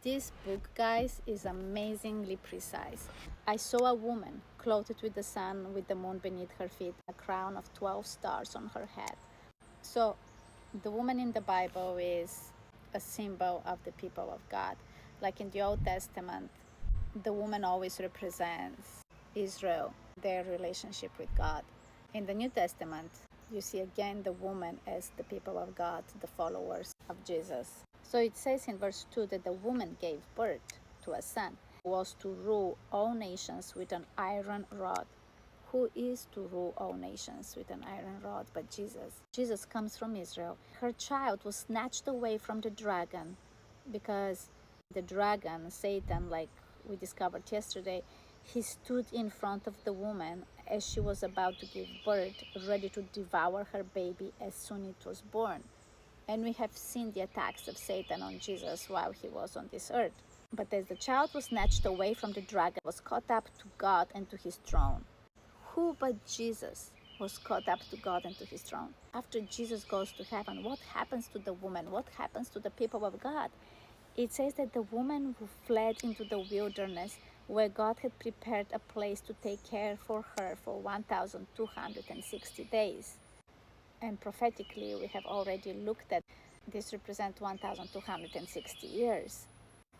This book, guys, is amazingly precise. I saw a woman clothed with the sun, with the moon beneath her feet, a crown of 12 stars on her head. So, the woman in the Bible is a symbol of the people of God. Like in the Old Testament, the woman always represents Israel, their relationship with God. In the New Testament, you see again the woman as the people of God, the followers of Jesus. So it says in verse 2 that the woman gave birth to a son who was to rule all nations with an iron rod. Who is to rule all nations with an iron rod but Jesus? Jesus comes from Israel. Her child was snatched away from the dragon because the dragon, Satan, like we discovered yesterday, he stood in front of the woman as she was about to give birth, ready to devour her baby as soon as it was born. And we have seen the attacks of Satan on Jesus while he was on this earth. But as the child was snatched away from the dragon, was caught up to God and to his throne. Who but Jesus was caught up to God and to his throne? After Jesus goes to heaven, what happens to the woman? What happens to the people of God? It says that the woman who fled into the wilderness, where God had prepared a place to take care for her for 1,260 days. And prophetically, we have already looked at this represents 1,260 years.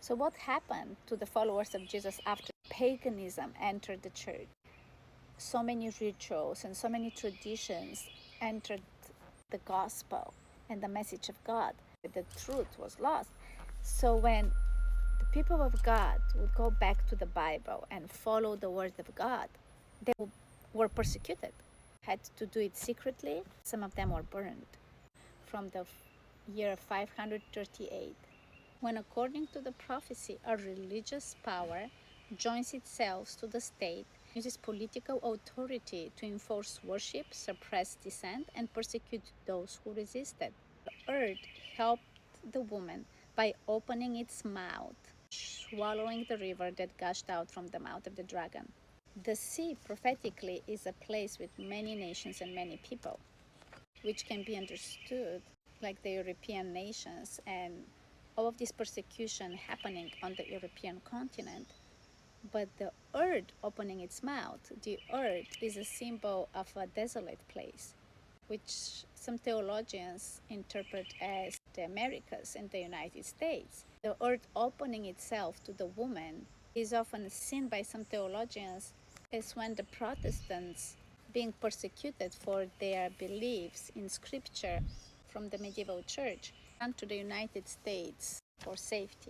So what happened to the followers of Jesus after paganism entered the church? So many rituals and so many traditions entered the gospel and the message of God. The truth was lost. So when the people of God would go back to the Bible and follow the word of God, they were persecuted, had to do it secretly. Some of them were burned from the year 538, when according to the prophecy, a religious power joins itself to the state, uses political authority to enforce worship, suppress dissent, and persecute those who resisted. The earth helped the woman by opening its mouth, swallowing the river that gushed out from the mouth of the dragon. The sea, prophetically, is a place with many nations and many people, which can be understood like the European nations and all of this persecution happening on the European continent. But the earth opening its mouth, the earth is a symbol of a desolate place, which some theologians interpret as the Americas and the United States. The earth opening itself to the woman is often seen by some theologians as when the Protestants being persecuted for their beliefs in scripture from the medieval church and to the United States for safety.